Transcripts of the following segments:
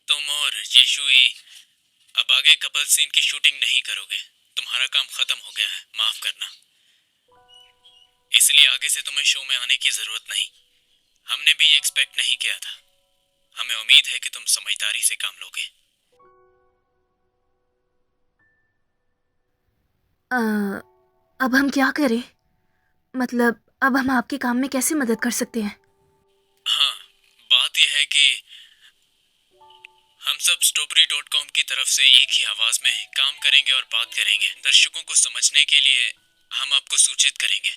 तुम और यीशुई अब आगे कपल सीन की शूटिंग नहीं करोगे। तुम्हारा काम खत्म हो गया है, माफ करना। इसलिए आगे से तुम्हें शो में आने की जरूरत नहीं। हमने भी ये एक्सपेक्ट नहीं किया था। हमें उम्मीद है कि तुम समझदारी से काम लोगे। अब हम क्या करें? मतलब अब हम आपके काम में कैसे मदद कर सकते हैं? हाँ, बात यह है कि हम सब strawberry.com की तरफ से एक ही आवाज में काम करेंगे और बात करेंगे। दर्शकों को समझने के लिए हम आपको सूचित करेंगे।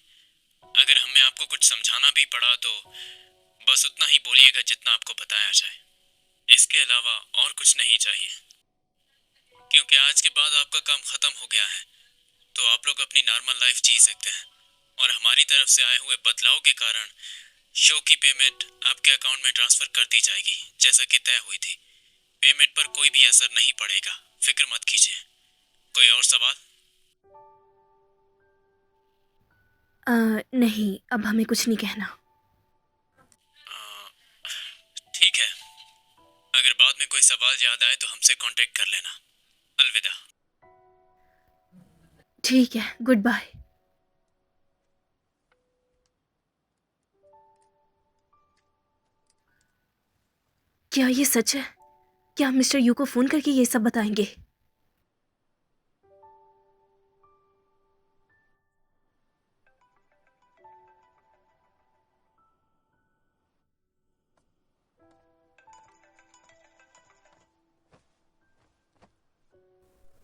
अगर हमें आपको कुछ समझाना भी पड़ा तो बस उतना ही बोलिएगा जितना आपको बताया जाए। इसके अलावा और कुछ नहीं चाहिए, क्योंकि आज के बाद आपका काम खत्म हो गया है। तो आप लोग अपनी नॉर्मल लाइफ जी सकते हैं और हमारी तरफ से आए हुए बदलाव के कारण शो की पेमेंट आपके अकाउंट में ट्रांसफर कर दी जाएगी, जैसा कि तय हुई थी। पेमेंट पर कोई भी असर नहीं पड़ेगा, फिक्र मत कीजिए। कोई और सवाल? नहीं, अब हमें कुछ नहीं कहना। ठीक है, अगर बाद में कोई सवाल याद आए तो हमसे कांटेक्ट कर लेना। अलविदा। ठीक है, गुड बाय। क्या ये सच है? क्या हम मिस्टर यू को फोन करके ये सब बताएंगे?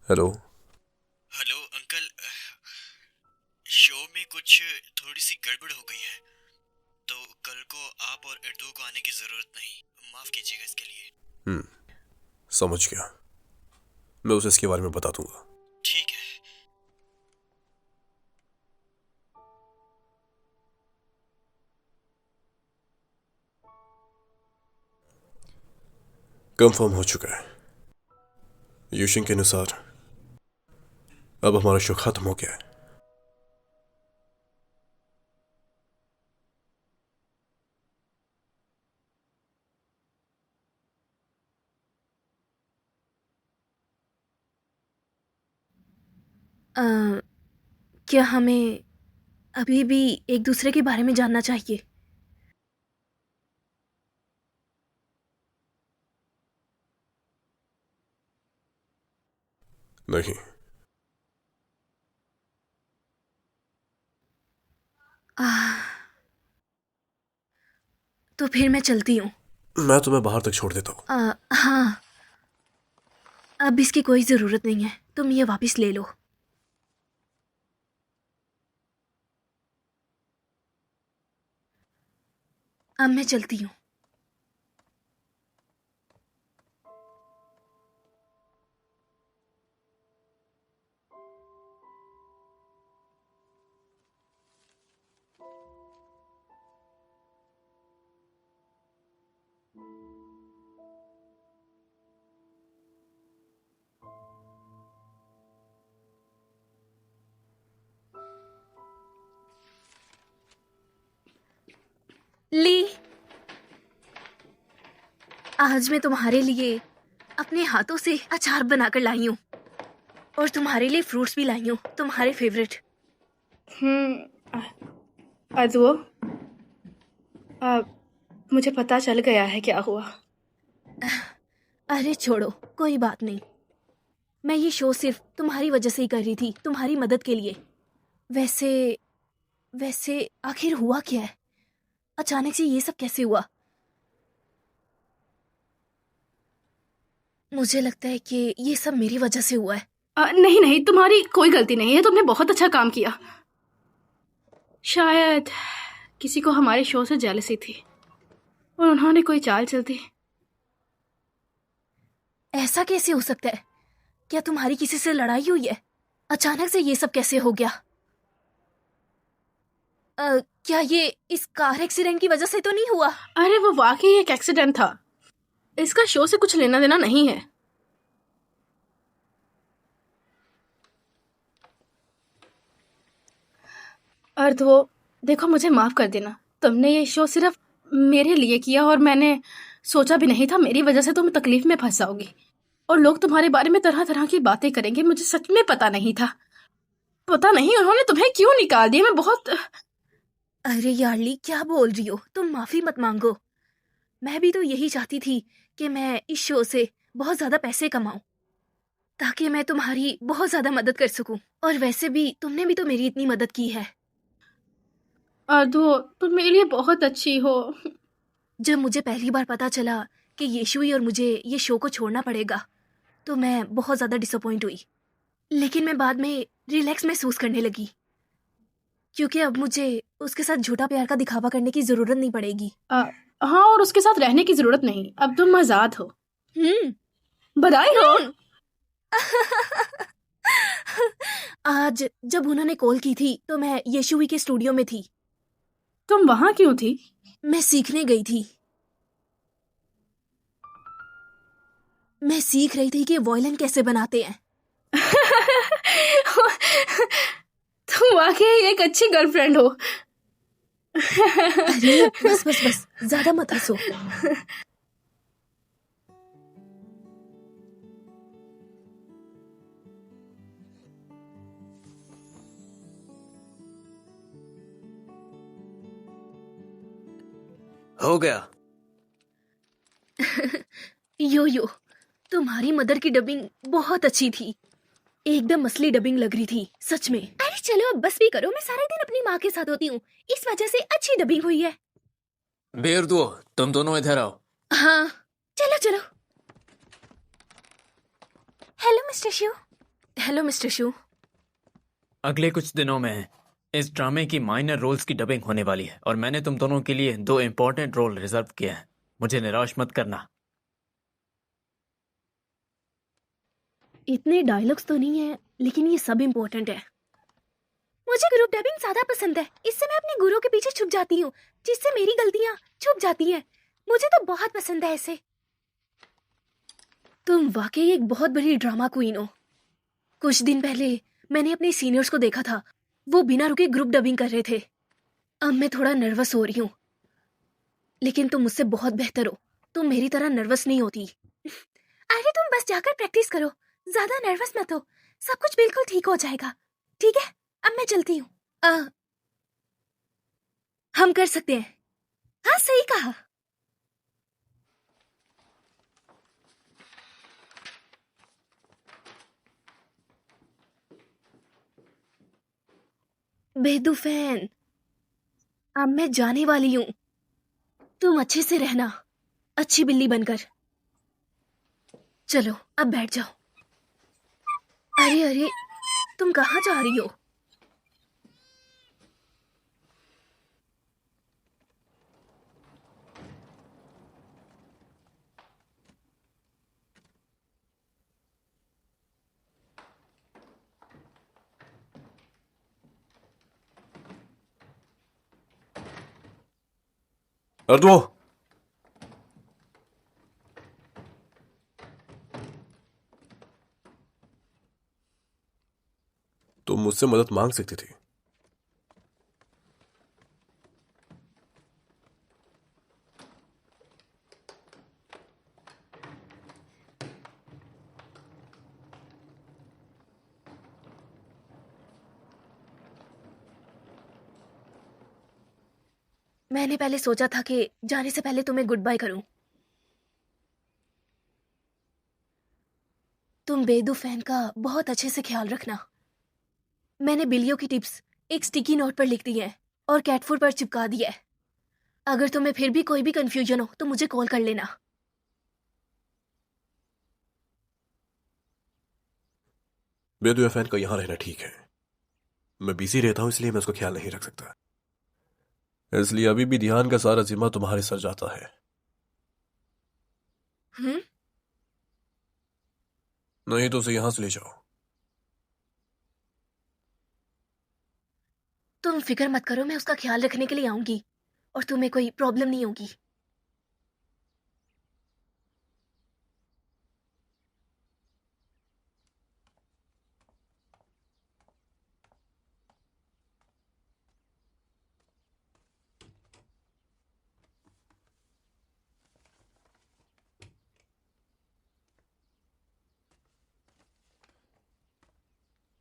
हेलो। हेलो अंकल, शो में कुछ थोड़ी सी गड़बड़ हो गई है, तो कल को आप और इर्दू को आने की जरूरत नहीं। माफ कीजिएगा इसके लिए। समझ गया, मैं उसे इसके बारे में बता दूंगा। ठीक है। कंफर्म हो चुका है। यूशिन के अनुसार अब हमारा शो खत्म हो गया है। अ, क्या हमें अभी भी एक दूसरे के बारे में जानना चाहिए? नहीं, आह, तो फिर मैं चलती हूँ। मैं तुम्हें बाहर तक छोड़ देता हूँ। हाँ, अब इसकी कोई ज़रूरत नहीं है, तुम ये वापस ले लो। अब मैं चलती हूँ। ली, आज मैं तुम्हारे लिए अपने हाथों से अचार बनाकर लाई हूँ और तुम्हारे लिए फ्रूट्स भी लाई हूँ, तुम्हारे फेवरेट। आज वो मुझे पता चल गया है क्या हुआ। अरे छोड़ो, कोई बात नहीं। मैं ये शो सिर्फ तुम्हारी वजह से ही कर रही थी, तुम्हारी मदद के लिए। वैसे वैसे आखिर हुआ क्या है? अचानक से ये सब कैसे हुआ? मुझे लगता है कि ये सब मेरी वजह से हुआ है। नहीं नहीं, तुम्हारी कोई गलती नहीं है, तुमने बहुत अच्छा काम किया। शायद किसी को हमारे शो से जेलसी थी और उन्होंने कोई चाल चल दी। ऐसा कैसे हो सकता है? क्या तुम्हारी किसी से लड़ाई हुई है? अचानक से ये सब कैसे हो गया? क्या ये इस कार एक्सीडेंट की वजह से तो नहीं हुआ? अरे वो वाकई एक एक्सीडेंट था, इसका शो से कुछ लेना देना नहीं है। अर्थ वो देखो, मुझे माफ कर देना। तुमने ये शो सिर्फ मेरे लिए किया और मैंने सोचा भी नहीं था मेरी वजह से तुम तकलीफ में फंस जाओगी और लोग तुम्हारे बारे में तरह तरह की बातें करेंगे। मुझे सच में पता नहीं था। पता नहीं उन्होंने तुम्हें क्यों निकाल दिया। मैं बहुत अरे यार्ली, क्या बोल रही हो तुम? माफी मत मांगो। मैं भी तो यही चाहती थी कि मैं इस शो से बहुत ज्यादा पैसे कमाऊं ताकि मैं तुम्हारी बहुत ज्यादा मदद कर सकूं। और वैसे भी तुमने भी तो मेरी इतनी मदद की है। अधो, तुम मेरे लिए बहुत अच्छी हो। जब मुझे पहली बार पता चला कि यीशुई और मुझे ये शो को छोड़ना पड़ेगा तो मैं बहुत ज्यादा डिसअपॉइंट हुई। लेकिन मैं बाद में रिलैक्स महसूस करने लगी क्योंकि अब मुझे उसके साथ झूठा प्यार का दिखावा करने की जरूरत नहीं पड़ेगी। हाँ, और उसके साथ रहने की जरूरत नहीं। अब तुम आजाद हो। हम्म। बधाई हो। हम्म। आज जब उन्होंने कॉल की थी तो मैं यीशुई के स्टूडियो में थी। तुम वहां क्यों थी? मैं सीखने गई थी। मैं सीख रही थी कि वॉयलिन कैसे बनाते हैं। तुम वाकई एक अच्छी गर्लफ्रेंड हो। अरे बस बस बस, ज्यादा मत हंसो। हो गया। यो तुम्हारी मदर की डबिंग बहुत अच्छी थी। एकदम असली डबिंग लग रही थी सच में। अरे चलो अब बस भी करो, मैं सारे दिन अपनी माँ के साथ होती हूँ, इस वजह से अच्छी डबिंग हुई है। बेरदुओ, तुम दोनों इधर आओ। हाँ चलो चलो। हेलो मिस्टर शू। हेलो मिस्टर शू। अगले कुछ दिनों में इस ड्रामे की माइनर रोल्स की डबिंग होने वाली है और मैंने तुम दोनों के लिए 2 इम्पोर्टेंट रोल रिजर्व किए हैं। मुझे निराश मत करना। इतने डायलॉग्स तो नहीं है लेकिन ये सब इम्पोर्टेंट है। मुझे ग्रुप डबिंग ज्यादा पसंद है। इससे मैं अपने गुरु के पीछे छुप जाती हूँ जिससे मेरी गलतियाँ छुप जाती हैं। मुझे तो बहुत पसंद है ऐसे। तुम वाकई एक बहुत बड़ी ड्रामा क्वीन हो। कुछ दिन पहले मैंने अपने सीनियर्स को देखा था, वो बिना रुके ग्रुप डबिंग कर रहे थे। अब मैं थोड़ा नर्वस हो रही हूँ लेकिन तुम मुझसे बहुत बेहतर हो। तुम मेरी तरह नर्वस नहीं होती। अरे तुम बस जाकर प्रैक्टिस करो, ज्यादा नर्वस मत हो, सब कुछ बिल्कुल ठीक हो जाएगा। ठीक है, अब मैं चलती हूँ। हम कर सकते हैं। हाँ सही कहा। बेदुफैन, अब मैं जाने वाली हूँ। तुम अच्छे से रहना, अच्छी बिल्ली बनकर। चलो अब बैठ जाओ। अरे अरे, तुम कहाँ जा रही हो? अर्दो, तुम मुझसे मदद मांग सकती थी। मैंने पहले सोचा था कि जाने से पहले तुम्हें गुड बाय करूं। तुम बेदुफैन का बहुत अच्छे से ख्याल रखना। मैंने बिल्लियों की टिप्स एक स्टिकी नोट पर लिख दी है और कैट फूड पर चिपका दिया है। अगर तुम्हें फिर भी कोई भी कंफ्यूजन हो तो मुझे कॉल कर लेना। बेदुआ फैन का यहां रहना ठीक है। मैं बिजी रहता हूं इसलिए मैं उसका ख्याल नहीं रख सकता। इसलिए अभी भी ध्यान का सारा जिम्मा तुम्हारे सर जाता है। हम्म। नहीं तो उसे यहां से ले जाओ। तुम फिक्र मत करो, मैं उसका ख्याल रखने के लिए आऊंगी और तुम्हें कोई प्रॉब्लम नहीं होगी।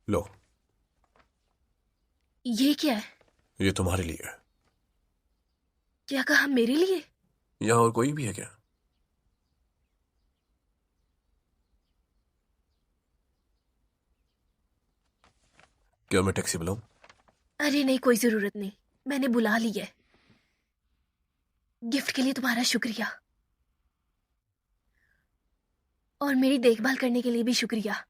लो, ये क्या है? ये तुम्हारे लिए है। क्या कहा, मेरे लिए? यहाँ और कोई भी है क्या? क्या मैं टैक्सी बुलाऊं? अरे नहीं, कोई जरूरत नहीं, मैंने बुला ली है। गिफ्ट के लिए तुम्हारा शुक्रिया, और मेरी देखभाल करने के लिए भी शुक्रिया।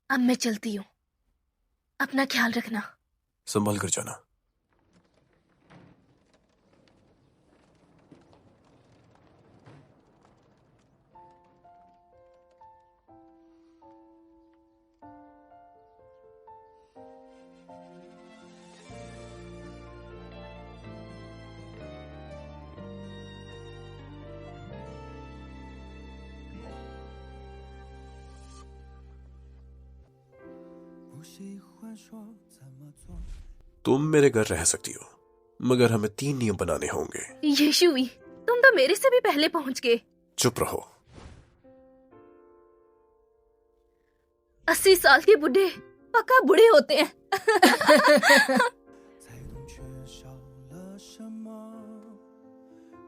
अब मैं चलती हूँ, अपना ख्याल रखना। संभल कर जाना। तुम मेरे घर रह सकती हो, मगर हमें 3 नियम बनाने होंगे। यीशुई, तुम तो मेरे से भी पहले पहुंच गए। चुप रहो। 80 साल के बूढ़े पक्का बूढ़े होते हैं। 才懂缺少了什么，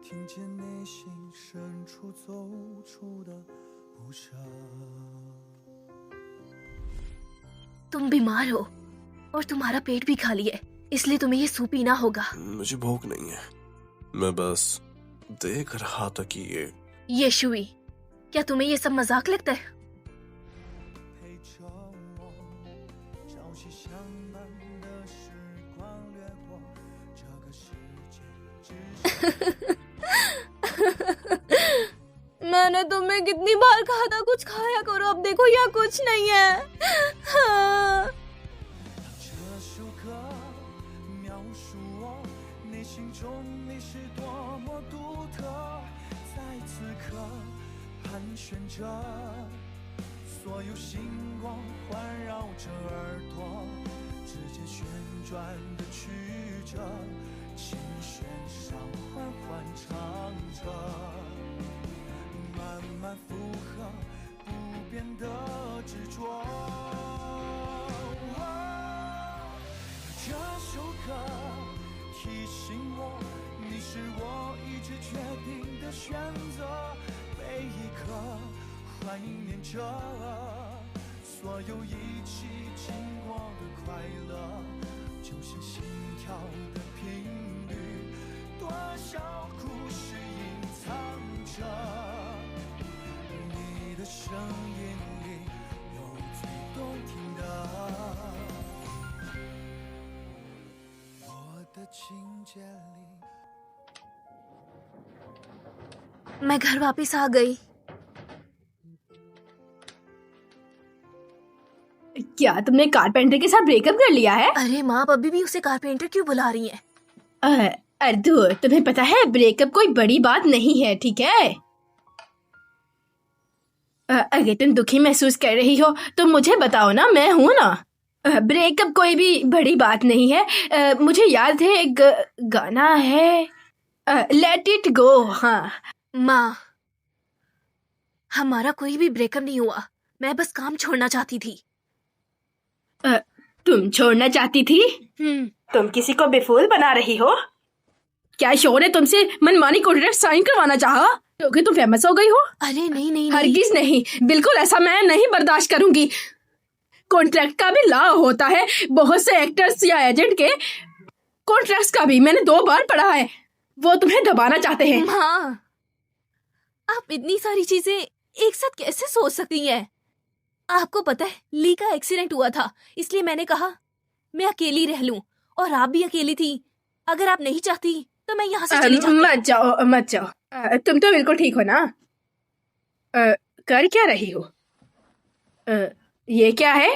听见内心深处走出的不舍。 तुम बीमार हो और तुम्हारा पेट भी खाली है, इसलिए तुम्हें ये सूप पीना होगा। मुझे भूख नहीं है, मैं बस देख रहा था कि ये यीशुई, क्या तुम्हें ये सब मजाक लगता है? 陪着我，朝夕相伴的时光掠过，这个世界只剩 मैंने तुम्हें कितनी बार कहा था कुछ खाया करो, अब देखो यहाँ कुछ नहीं है। हाँ। 这首歌描述我内心中你是多么独特，在此刻盘旋着，所有星光环绕着耳朵，指尖旋转的曲折，琴弦上缓缓唱着，慢慢附和不变的执着。 这首歌提醒我，你是我一直决定的选择。每一刻怀念着所有一起经过的快乐，就像心跳的频率，多少故事隐藏着。你的声音里有最动听的。 的情节里 मैं घर वापस आ गई। क्या तुमने कारपेंटर के साथ ब्रेकअप कर लिया है? अरे माँ, आप अभी भी उसे कारपेंटर क्यों बुला रही हैं? अर्दू, तुम्हें पता है ब्रेकअप कोई बड़ी बात नहीं है, ठीक है? अगर तुम दुखी महसूस कर रही हो तो मुझे बताओ ना, मैं हूं ना। ब्रेकअप कोई भी बड़ी बात नहीं है। मुझे याद है एक गाना है, लेट इट गो। हाँ माँ, हमारा कोई भी ब्रेकअप नहीं हुआ, मैं बस काम छोड़ना चाहती थी। तुम छोड़ना चाहती थी? तुम किसी को बेफूल बना रही हो क्या? शो ने तुमसे मनमानी कॉन्ट्रैक्ट साइन करवाना चाहा क्योंकि तुम फेमस हो गई हो? अरे नहीं नहीं, हरगिज नहीं, बिल्कुल ऐसा मैं नहीं बर्दाश्त करूंगी। कॉन्ट्रैक्ट का भी लॉ होता है, बहुत से एक्टर्स या एजेंट के कॉन्ट्रैक्ट्स का भी मैंने 2 बार पढ़ा है। वो तुम्हें दबाना चाहते हैं। माँ, आप इतनी सारी चीजें एक साथ कैसे सोच सकती हैं? आपको पता है ली का एक्सीडेंट हुआ था, इसलिए मैंने कहा मैं अकेली रह लूं, और आप भी अकेली थी। अगर आप नहीं चाहती तो मैं यहाँ से चली जाती। मत जाओ। तुम तो बिल्कुल ठीक हो ना? कर क्या रही हो? ये क्या है?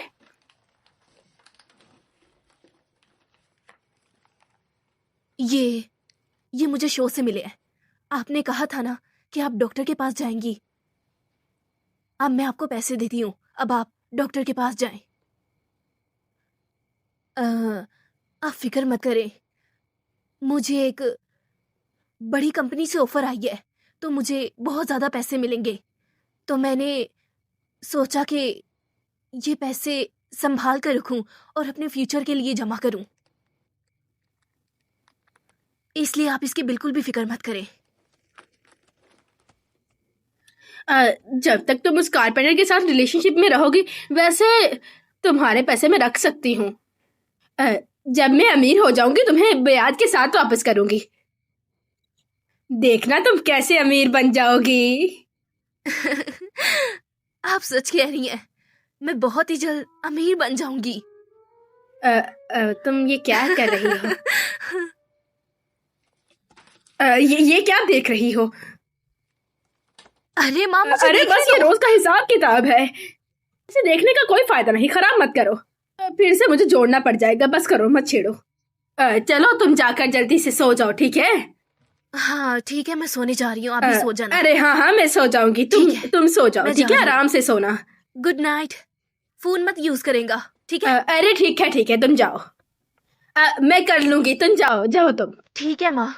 ये मुझे शो से मिले हैं। आपने कहा था ना कि आप डॉक्टर के पास जाएंगी। अब मैं आपको पैसे देती हूँ, अब आप डॉक्टर के पास जाएं। आप फिक्र मत करें, मुझे एक बड़ी कंपनी से ऑफर आई है, तो मुझे बहुत ज़्यादा पैसे मिलेंगे। तो मैंने सोचा कि ये पैसे संभाल कर रखूं और अपने फ्यूचर के लिए जमा करूं। इसलिए आप इसकी बिल्कुल भी फिक्र मत करें। जब तक तुम उस कारपेंटर के साथ रिलेशनशिप में रहोगी, वैसे तुम्हारे पैसे मैं रख सकती हूँ। जब मैं अमीर हो जाऊंगी तुम्हें ब्याज के साथ वापस करूंगी। देखना तुम कैसे अमीर बन जाओगी। आप सच कह रही हैं, मैं बहुत ही जल्द अमीर बन जाऊंगी। तुम ये क्या कर रही हो? ये क्या देख रही हो? अरे माँ, मुझे अरे देखने बस ये दो। रोज का हिसाब किताब है, इसे देखने का कोई फायदा नहीं, खराब मत करो। फिर से मुझे जोड़ना पड़ जाएगा, बस करो मत छेड़ो। चलो तुम जाकर जल्दी से सो जाओ, ठीक है? हाँ ठीक है, मैं सोने जा रही हूँ, आप भी सो जाना। अरे हाँ मैं सो जाऊंगी, ठीक है, तुम सो जाओ, मैं ठीक जा है? रही हूँ। आराम से सोना। Good night. फोन मत यूज करेगा, ठीक है? अरे ठीक है तुम जाओ। मैं कर लूंगी, तुम जाओ जाओ तुम। ठीक है माँ।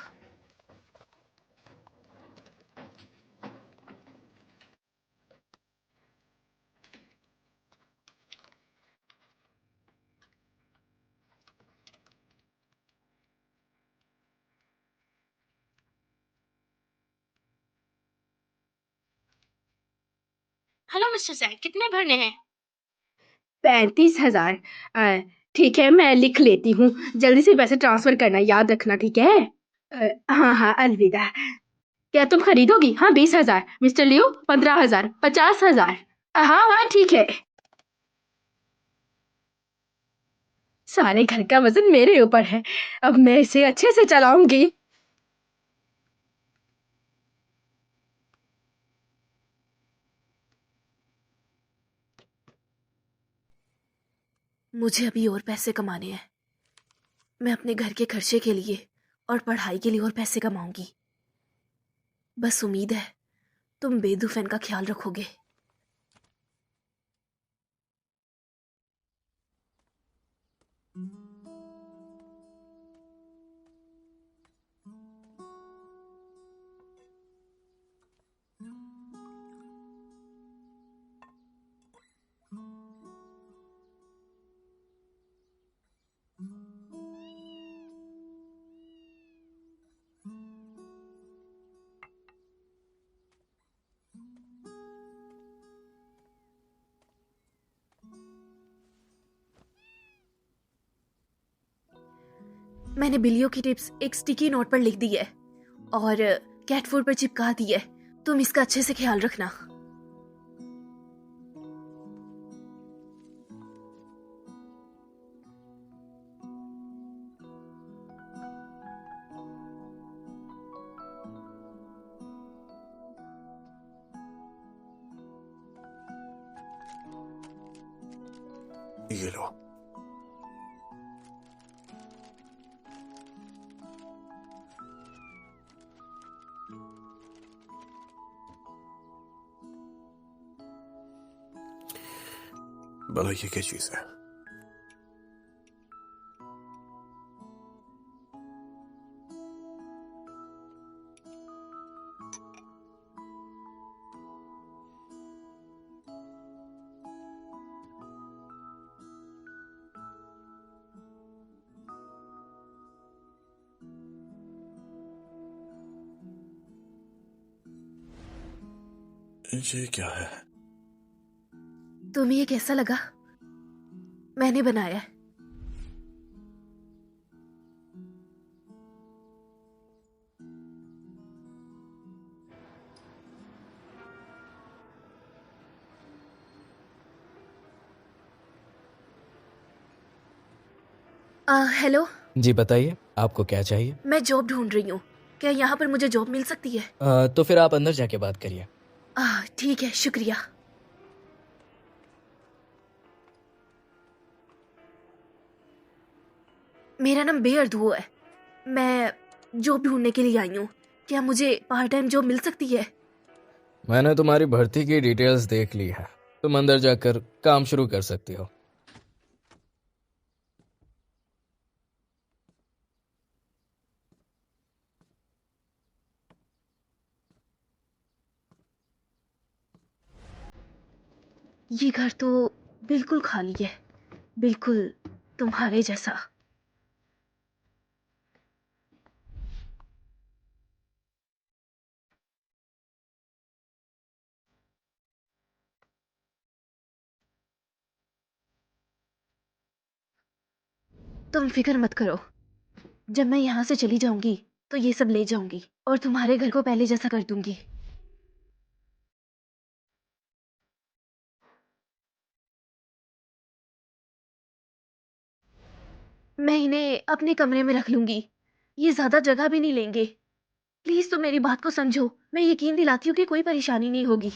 हेलो मिस्टर सैन, कितने भरने हैं? 35,000। ठीक है मैं लिख लेती हूँ, जल्दी से पैसे ट्रांसफर करना याद रखना, ठीक है? हाँ अलविदा। क्या तुम खरीदोगी? हाँ 20,000। मिस्टर लियो 15,000, 50,000। हाँ ठीक है। सारे घर का वजन मेरे ऊपर है, अब मैं इसे अच्छे से चलाऊंगी। मुझे अभी और पैसे कमाने हैं। मैं अपने घर के खर्चे के लिए और पढ़ाई के लिए और पैसे कमाऊंगी। बस उम्मीद है तुम बेदुफैन का ख्याल रखोगे। मैंने बिलियों की टिप्स एक स्टिकी नोट पर लिख दी है और कैट फूड पर चिपका दी है। तुम इसका अच्छे से ख्याल रखना। ये लो। भला ये क्या चीज है? ये क्या है? तुम्हें ये कैसा लगा? मैंने बनाया है। हेलो, जी बताइए, आपको क्या चाहिए? मैं जॉब ढूंढ रही हूँ। क्या यहाँ पर मुझे जॉब मिल सकती है? तो फिर आप अंदर जाके बात करिए। ठीक है, शुक्रिया। मेरा नाम बेअर्दुओ है। मैं जॉब ढूंढने के लिए आई हूँ। क्या मुझे पार्ट टाइम जॉब मिल सकती है? मैंने तुम्हारी भर्ती की डिटेल्स देख ली है, तुम अंदर जाकर काम शुरू कर सकती हो। ये घर तो बिल्कुल खाली है। बिल्कुल तुम्हारे जैसा। तुम फिक्र मत करो, जब मैं यहाँ से चली जाऊंगी तो ये सब ले जाऊंगी और तुम्हारे घर को पहले जैसा कर दूंगी। मैं इन्हें अपने कमरे में रख लूंगी, ये ज्यादा जगह भी नहीं लेंगे। प्लीज तुम मेरी बात को समझो, मैं यकीन दिलाती हूँ कि कोई परेशानी नहीं होगी।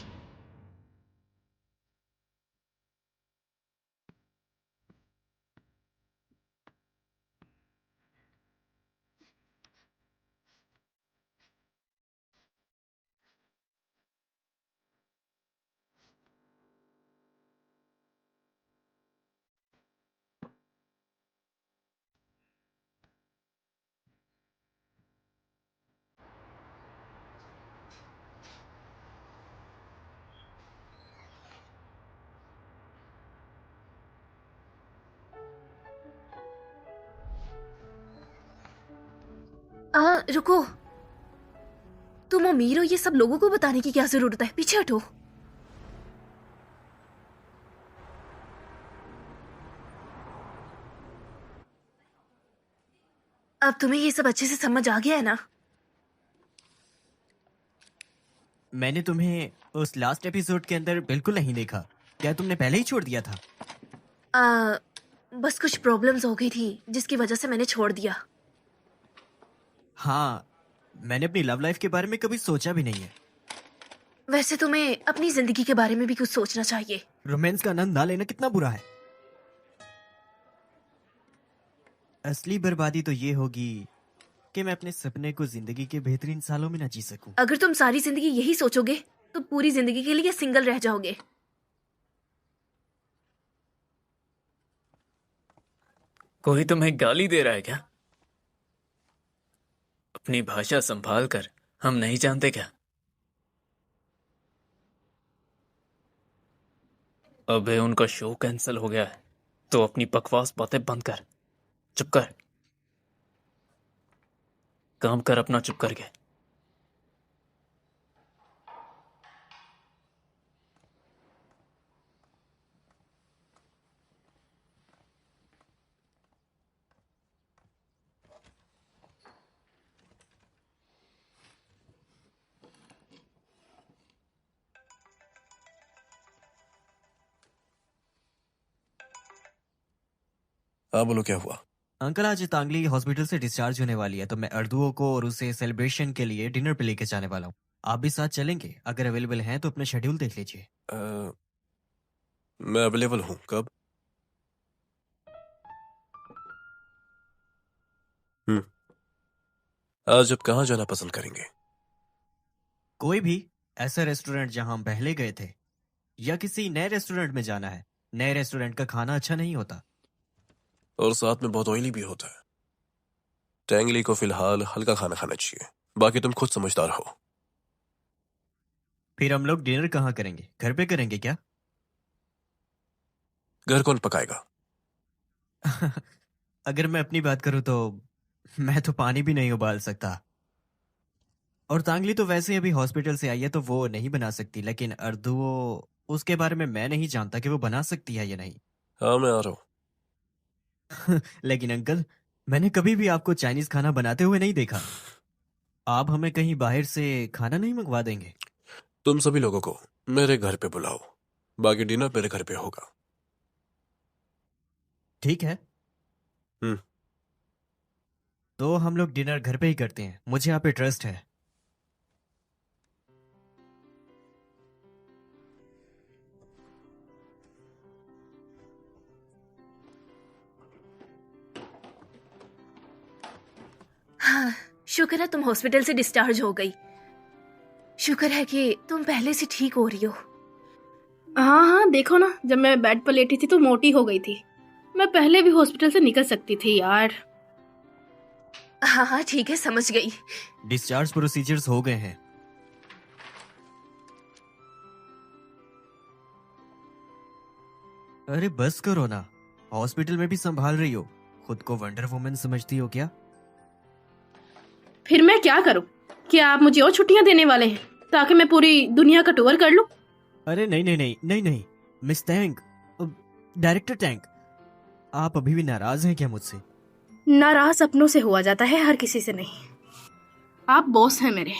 रुको, तुम अमीर हो ये सब लोगों को बताने की क्या जरूरत है, पीछे हटो। अब तुम्हें ये सब अच्छे से समझ आ गया है ना? मैंने तुम्हें उस लास्ट एपिसोड के अंदर बिल्कुल नहीं देखा। क्या तुमने पहले ही छोड़ दिया था? बस कुछ प्रॉब्लम्स हो गई थी जिसकी वजह से मैंने छोड़ दिया। हाँ, मैंने अपनी लव लाइफ के बारे में कभी सोचा भी नहीं है। वैसे तुम्हें अपनी जिंदगी के बारे में भी कुछ सोचना चाहिए। रोमांस का आनंद ना लेना कितना बुरा है। असली बर्बादी तो ये होगी कि मैं अपने सपने को जिंदगी के बेहतरीन सालों में ना जी सकूं। अगर तुम सारी जिंदगी यही सोचोगे तो पूरी जिंदगी के लिए सिंगल रह जाओगे। कोई तुम्हें गाली दे रहा है क्या? अपनी भाषा संभाल कर, हम नहीं जानते क्या? अबे उनका शो कैंसिल हो गया है, तो अपनी बकवास बातें बंद कर। चुप कर, काम कर अपना चुप करके। हाँ बोलो, क्या हुआ? अंकल, आज तांगली हॉस्पिटल से डिस्चार्ज होने वाली है, तो मैं अर्दुओं को और उसे सेलिब्रेशन के लिए डिनर पे लेके जाने वाला हूँ। आप भी साथ चलेंगे? अगर अवेलेबल हैं तो अपना शेड्यूल देख लीजिए। मैं अवेलेबल हूँ। कब? आज अब कहाँ जाना पसंद करेंगे? कोई भी ऐसा रेस्टोरेंट जहां हम पहले गए थे, या किसी नए रेस्टोरेंट में जाना है। नए रेस्टोरेंट का खाना अच्छा नहीं होता। और साथ में बहुत ऑयली भी होता है। टैंगली को फिलहाल हल्का खाना खाना चाहिए, बाकी तुम खुद समझदार हो। फिर हम लोग डिनर कहाँ करेंगे? घर पे करेंगे क्या? घर कौन पकाएगा? अगर मैं अपनी बात करूं तो मैं तो पानी भी नहीं उबाल सकता। और तांगली तो वैसे अभी हॉस्पिटल से आई है, तो वो नहीं बना सकती। लेकिन अर्दुओ, उसके बारे में मैं नहीं जानता कि वो बना सकती है या नहीं। हाँ मैं आ रहा हूँ। लेकिन अंकल, मैंने कभी भी आपको चाइनीज खाना बनाते हुए नहीं देखा। आप हमें कहीं बाहर से खाना नहीं मंगवा देंगे? तुम सभी लोगों को मेरे घर पे बुलाओ, बाकी डिनर मेरे घर पे होगा। ठीक है, हम्म। तो हम लोग डिनर घर पे ही करते हैं। मुझे आप पे ट्रस्ट है। हाँ, शुक्र है तुम हॉस्पिटल से डिस्चार्ज हो गई। शुक्र है कि तुम पहले से ठीक हो रही हो। हाँ हाँ, देखो ना, जब मैं बेड पर लेटी थी तो मोटी हो गई थी। मैं पहले भी हॉस्पिटल से निकल सकती थी यार। हाँ हाँ ठीक है, समझ गई। डिस्चार्ज प्रोसीजर्स हो गए हैं। अरे बस करो ना, हॉस्पिटल में भी संभाल रही हो, खुद को वंडर वुमन समझती हो क्या? फिर मैं क्या करूं? क्या आप मुझे और छुट्टियां देने वाले हैं ताकि मैं पूरी दुनिया का टूर कर लूं? अरे नहीं नहीं नहीं नहीं नहीं, मिस टैंक, डायरेक्टर टैंक, आप अभी भी नाराज हैं क्या मुझसे? नाराज अपनों से हुआ जाता है, हर किसी से नहीं। आप बॉस हैं मेरे।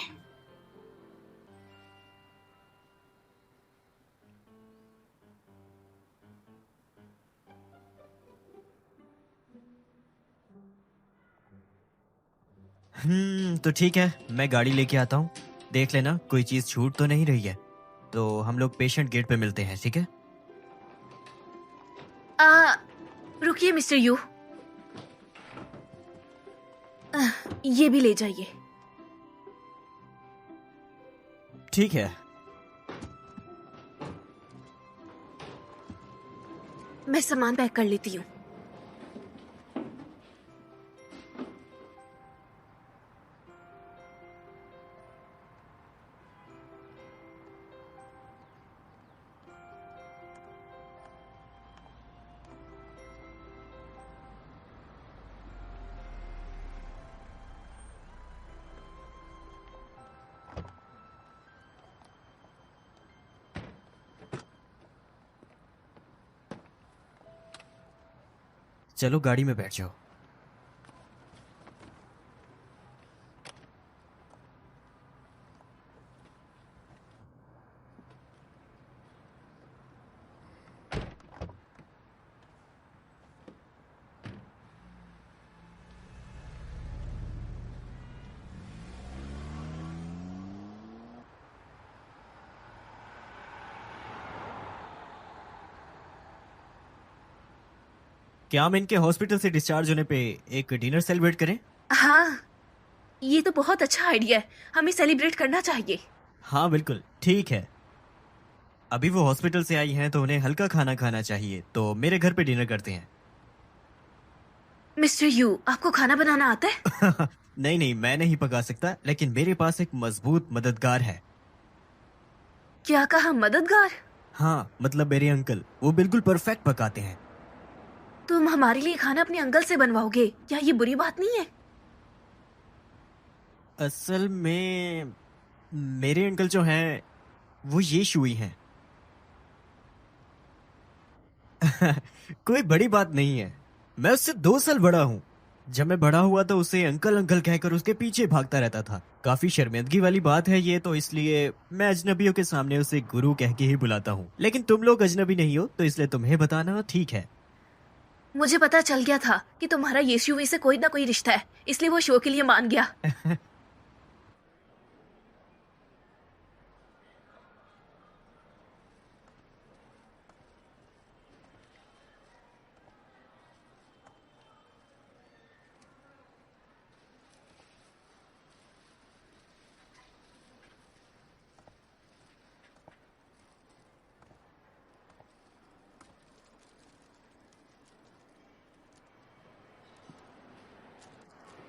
तो ठीक है, मैं गाड़ी लेके आता हूँ, देख लेना कोई चीज छूट तो नहीं रही है। तो हम लोग पेशेंट गेट पे मिलते हैं, ठीक है? रुकिए मिस्टर यू, ये भी ले जाइए। ठीक है। मैं सामान पैक कर लेती हूँ। चलो गाड़ी में बैठ जाओ। क्या हम इनके हॉस्पिटल से डिस्चार्ज होने पे एक डिनर सेलिब्रेट करें? हाँ, ये तो बहुत अच्छा आइडिया है, हमें सेलिब्रेट करना चाहिए। हाँ बिल्कुल ठीक है। अभी वो हॉस्पिटल से आई हैं तो उन्हें हल्का खाना खाना चाहिए, तो मेरे घर पे डिनर करते हैं। मिस्टर यू, आपको खाना बनाना आता है? नहीं नहीं, मैं नहीं पका सकता, लेकिन मेरे पास एक मजबूत मददगार है। क्या कहा, मददगार? हाँ मतलब मेरे अंकल, वो बिल्कुल परफेक्ट पकाते हैं। तुम हमारे लिए खाना अपने अंकल से बनवाओगे? क्या ये बुरी बात नहीं है? असल में मेरे अंकल जो हैं वो ये शुई हैं। कोई बड़ी बात नहीं है, मैं उससे 2 साल बड़ा हूँ। जब मैं बड़ा हुआ तो उसे अंकल अंकल कहकर उसके पीछे भागता रहता था। काफी शर्मिंदगी वाली बात है ये तो, इसलिए मैं अजनबियों के सामने उसे गुरु कह के ही बुलाता हूँ। लेकिन तुम लोग अजनबी नहीं हो तो इसलिए तुम्हें बताना ठीक है। मुझे पता चल गया था कि तुम्हारा यीशु से कोई ना कोई रिश्ता है, इसलिए वो शो के लिए मान गया।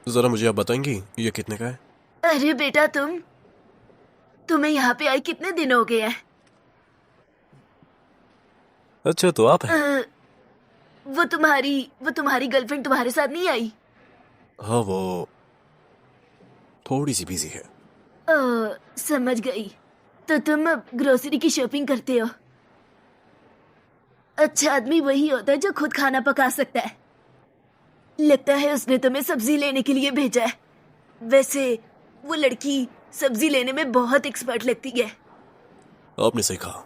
जरा मुझे आप बताएंगी ये कितने का है? अरे बेटा, तुम्हें यहाँ पे आए कितने दिन हो गए हैं? अच्छा तो आप हैं? वो तुम्हारी गर्लफ्रेंड तुम्हारे साथ नहीं आई? हाँ वो थोड़ी सी बिजी है। समझ गई। तो तुम अब ग्रोसरी की शॉपिंग करते हो। अच्छा आदमी वही होता है जो खुद खाना पका सकता है। लगता है उसने तुम्हें सब्जी लेने के लिए भेजा है। वैसे वो लड़की सब्जी लेने में बहुत एक्सपर्ट लगती है। आपने सही कहा।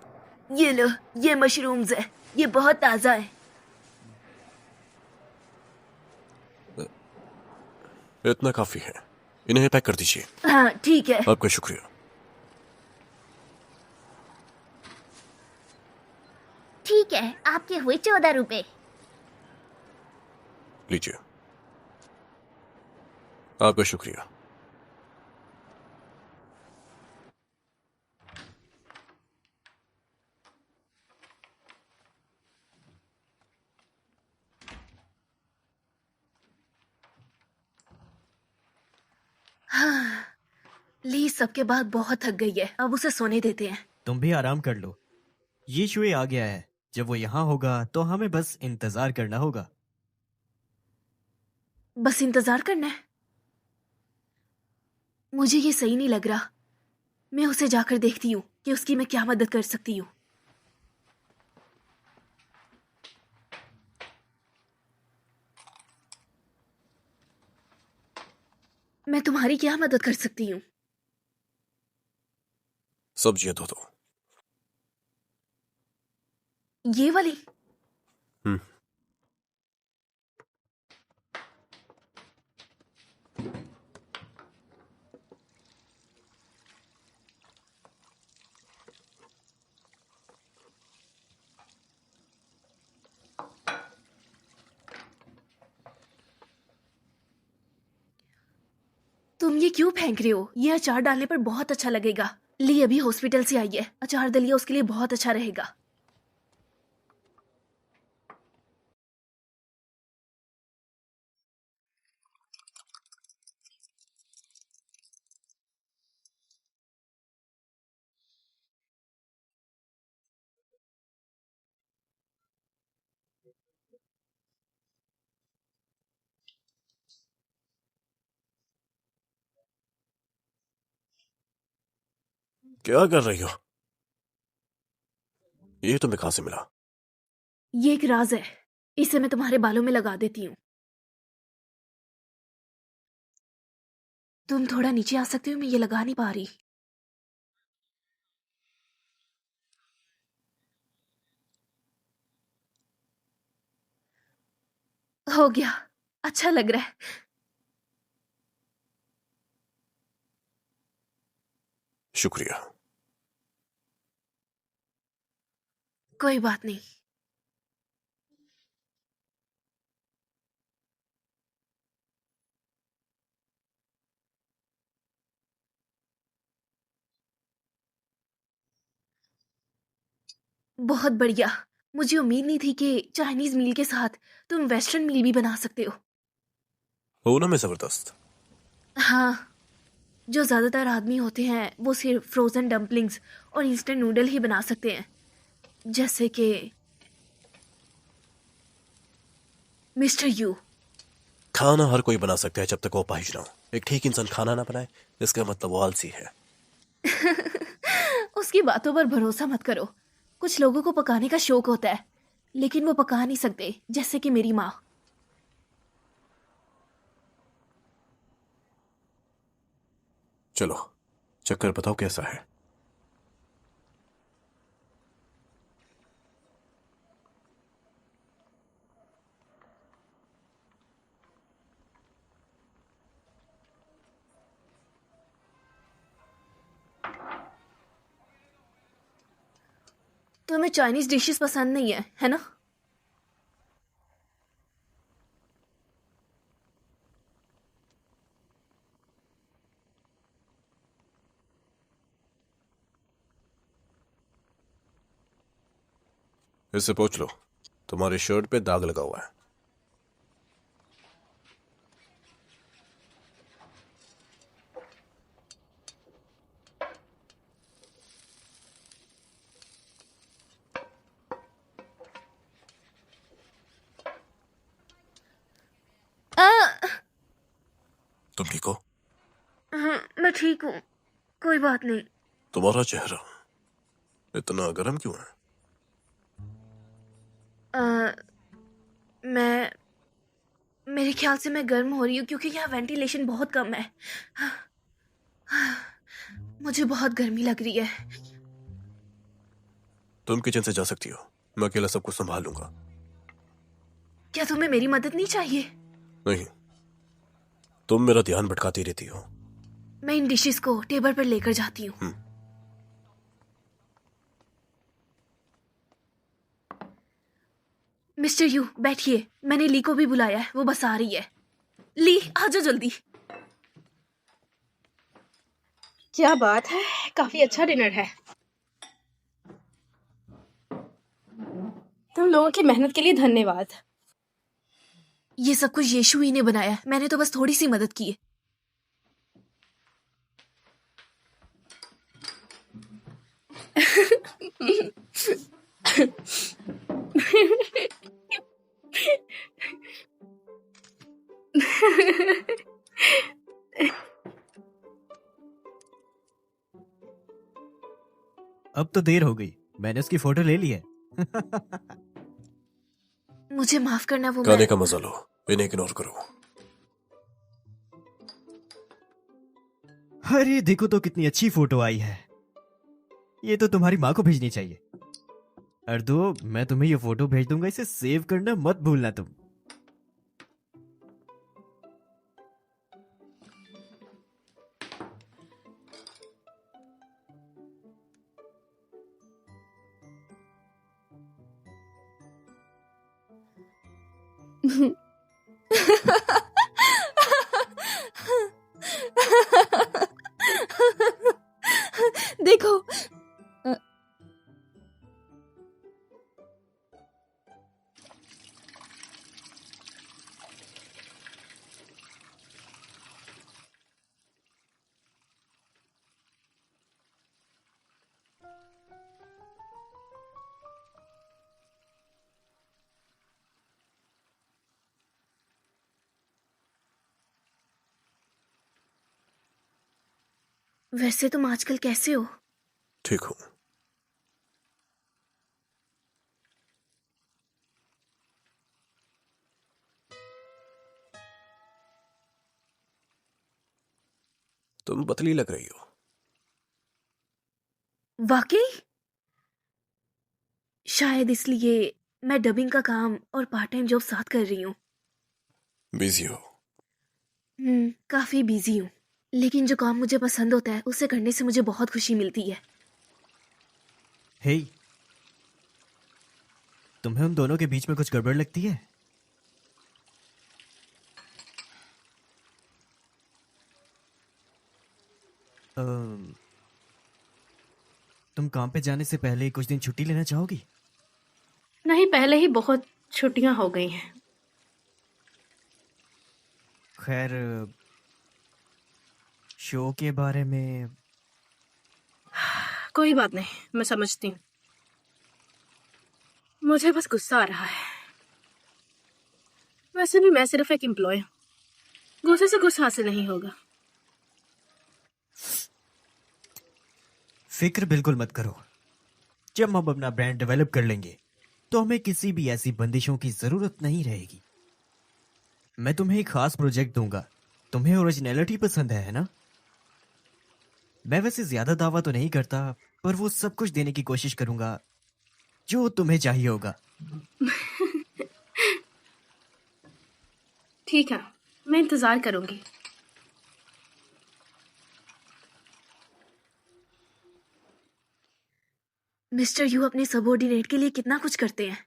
ये लो, ये मशरूम्स है, ये बहुत ताजा है। इतना काफी है, इन्हें पैक कर दीजिए। हाँ ठीक है। आपका शुक्रिया। ठीक है, आपके हुए 14 रुपए। लीजिए। आपका शुक्रिया। हाँ, ली सबके बाद बहुत थक गई है, अब उसे सोने देते हैं। तुम भी आराम कर लो, ये शुए आ गया है, जब वो यहाँ होगा तो हमें बस इंतजार करना होगा। बस इंतजार करना है? मुझे ये सही नहीं लग रहा। मैं उसे जाकर देखती हूँ कि उसकी मैं क्या मदद कर सकती हूँ। मैं तुम्हारी क्या मदद कर सकती हूँ? सब्जियां धो दो। ये वाली? हम्म। तुम ये क्यों फेंक रहे हो? ये अचार डालने पर बहुत अच्छा लगेगा। ली अभी हॉस्पिटल से आई है, अचार दलिया उसके लिए बहुत अच्छा रहेगा। क्या कर रही हो? ये तुम्हें कहां से मिला? ये एक राज है, इसे मैं तुम्हारे बालों में लगा देती हूँ। तुम थोड़ा नीचे आ सकते हो? मैं ये लगा नहीं पा रही। हो गया, अच्छा लग रहा है। शुक्रिया। कोई बात नहीं। बहुत बढ़िया। मुझे उम्मीद नहीं थी कि चाइनीज मील के साथ तुम वेस्टर्न मील भी बना सकते हो। ना मैं जबरदस्त। हाँ, जो ज्यादातर आदमी होते हैं वो सिर्फ फ्रोजन डम्पलिंग्स और इंस्टेंट नूडल ही बना सकते हैं, जैसे कि मिस्टर यू। खाना हर कोई बना सकता है जब तक वो अपाहिज ना हो। एक ठीक इंसान खाना ना बनाए इसका मतलब वो आलसी है। उसकी बातों पर भरोसा मत करो। कुछ लोगों को पकाने का शौक होता है, लेकिन वो पका नहीं सकते, जैसे कि मेरी माँ। चलो, चक्कर बताओ कैसा है? तुम्हें चाइनीज डिशेस पसंद नहीं है ना? इससे पूछ लो, तुम्हारे शर्ट पे दाग लगा हुआ है। तुम ठीक हो? मैं ठीक हूँ, कोई बात नहीं। तुम्हारा चेहरा इतना गर्म क्यों है? मैं मेरे ख्याल से मैं गर्म हो रही हूँ क्योंकि यहाँ वेंटिलेशन बहुत कम है। मुझे बहुत गर्मी लग रही है। तुम किचन से जा सकती हो, मैं अकेला सब कुछ संभाल लूंगा। क्या तुम्हें मेरी मदद नहीं चाहिए? नहीं, तुम मेरा ध्यान भटकाती रहती हो। मैं इन डिशेस को टेबल पर लेकर जाती हूँ। मिस्टर यू बैठिए, मैंने ली को भी बुलाया है, वो बस आ रही है। ली आ जाओ जल्दी। क्या बात है, काफी अच्छा डिनर है। तुम लोगों की मेहनत के लिए धन्यवाद। ये सब कुछ यीशु ही ने बनाया है, मैंने तो बस थोड़ी सी मदद की है। अब तो देर हो गई, मैंने उसकी फोटो ले ली है। मुझे माफ करना, वो गाने मैं का मजा लो, इन्हें इग्नोर करो। अरे देखो तो कितनी अच्छी फोटो आई है। ये तो तुम्हारी माँ को भेजनी चाहिए। अर्दो, मैं तुम्हें ये फोटो भेज दूंगा, इसे सेव करना मत भूलना तुम। देखो। अ, वैसे तुम आजकल कैसे हो? ठीक हूं। तुम पतली लग रही हो। वाकई? शायद इसलिए मैं डबिंग का काम और पार्ट टाइम जॉब साथ कर रही हूँ। बिजी हो? काफी बिजी हूँ, लेकिन जो काम मुझे पसंद होता है उसे करने से मुझे बहुत खुशी मिलती है। हे, तुम्हें उन दोनों के बीच में कुछ गड़बड़ लगती है? तुम काम पे जाने से पहले कुछ दिन छुट्टी लेना चाहोगी? नहीं, पहले ही बहुत छुट्टियां हो गई हैं। खैर, शो के बारे में कोई बात नहीं, मैं समझती हूँ। मुझे बस गुस्सा आ रहा है। वैसे भी मैं सिर्फ एक एम्प्लॉय हूँ, गुस्से से कुछ हासिल नहीं होगा। फिक्र बिल्कुल मत करो। जब हम अपना ब्रांड डेवलप कर लेंगे तो हमें किसी भी ऐसी बंदिशों की जरूरत नहीं रहेगी। मैं तुम्हें एक खास प्रोजेक्ट दूंगा। तुम्हें ओरिजिनलिटी पसंद है ना? मैं वैसे ज्यादा दावा तो नहीं करता, पर वो सब कुछ देने की कोशिश करूंगा जो तुम्हें चाहिए होगा। ठीक है, मैं इंतजार करूंगी। मिस्टर यू अपने सबऑर्डिनेट के लिए कितना कुछ करते हैं।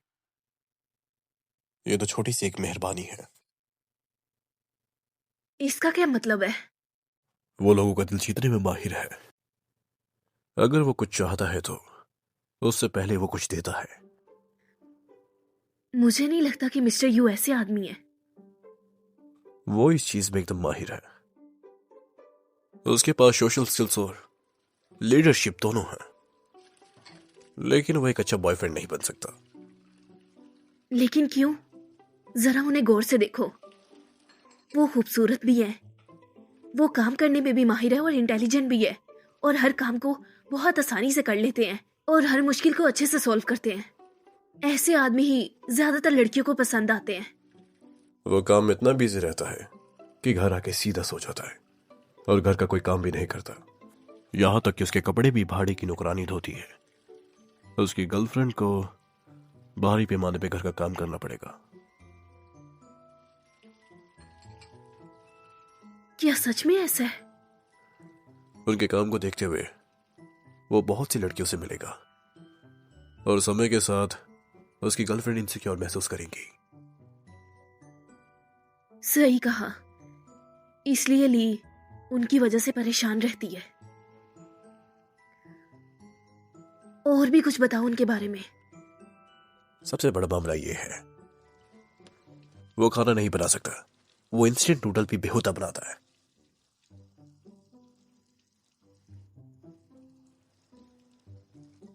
ये तो छोटी सी एक मेहरबानी है। इसका क्या मतलब है? वो लोगों का दिल जीतने में माहिर है। अगर वो कुछ चाहता है तो उससे पहले वो कुछ देता है। मुझे नहीं लगता कि मिस्टर यू ऐसे आदमी है। वो इस चीज में एकदम माहिर है। उसके पास सोशल स्किल्स और लीडरशिप दोनों हैं, लेकिन वो एक अच्छा बॉयफ्रेंड नहीं बन सकता। लेकिन क्यों? जरा उन्हें गौर से देखो। वो खूबसूरत भी है, वो काम करने में भी माहिर है और इंटेलिजेंट भी है, और हर काम को बहुत आसानी से कर लेते हैं और हर मुश्किल को अच्छे से सॉल्व करते हैं। ऐसे आदमी ही ज्यादातर लड़कियों को पसंद आते हैं। वो काम में इतना बिजी रहता है कि घर आके सीधा सो जाता है और घर का कोई काम भी नहीं करता। यहां तक कि उसके कपड़े भी भाड़े की नौकरानी धोती है। उसकी गर्लफ्रेंड को बाहरी पैमाने पे घर का काम करना पड़ेगा। क्या सच में ऐसा है? उनके काम को देखते हुए वो बहुत सी लड़कियों से मिलेगा और समय के साथ उसकी गर्लफ्रेंड इनसिक्योर महसूस करेंगी। सही कहा। इसलिए ली उनकी वजह से परेशान रहती है। और भी कुछ बताओ उनके बारे में। सबसे बड़ा मामला ये है, वो खाना नहीं बना सकता। वो इंस्टेंट नूडल भी बेहुदा बनाता है।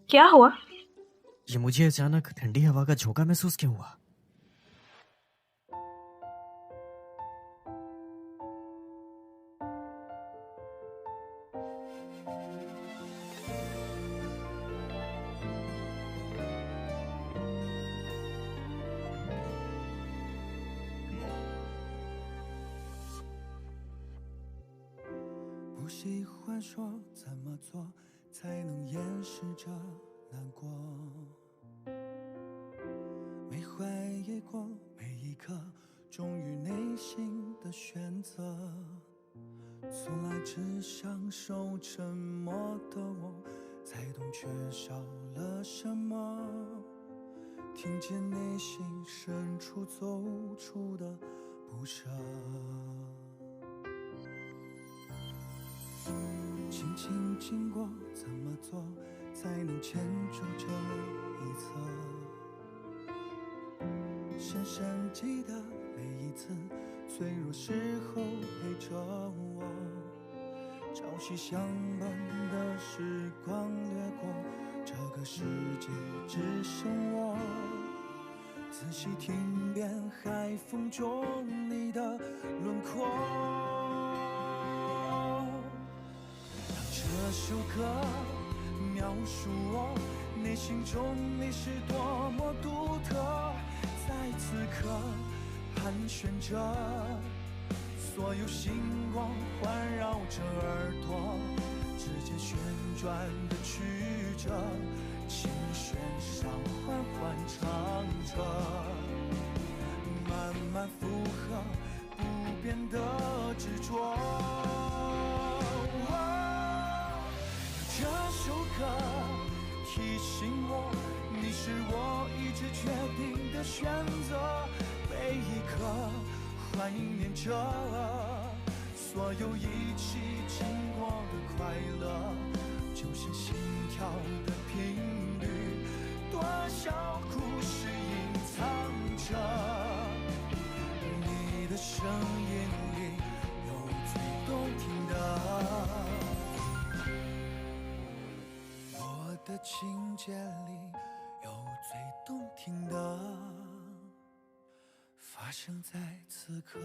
क्या हुआ? ये मुझे अचानक ठंडी हवा का झोंका महसूस क्यों हुआ?不喜欢说怎么做才能掩饰着难过，没怀疑过每一刻忠于内心的选择，从来只享受沉默的我，才懂缺少了什么，听见内心深处走出的不舍。轻轻经过，怎么做才能牵住这一侧？深深记得每一次脆弱时候陪着我，朝夕相伴的时光掠过，这个世界只剩我。仔细听遍海风中你的轮廓。这首歌描述我内心中你是多么独特，在此刻盘旋着，所有星光环绕着耳朵，指尖旋转的曲折，琴弦上缓缓唱着，慢慢附和不变的执着。这首歌提醒我，你是我一直决定的选择，每一刻怀念着所有一起经过的快乐，就像心跳的频率，多少故事隐藏着，你的声音里有最动听的，我的情节里有最动听的，发生在此刻。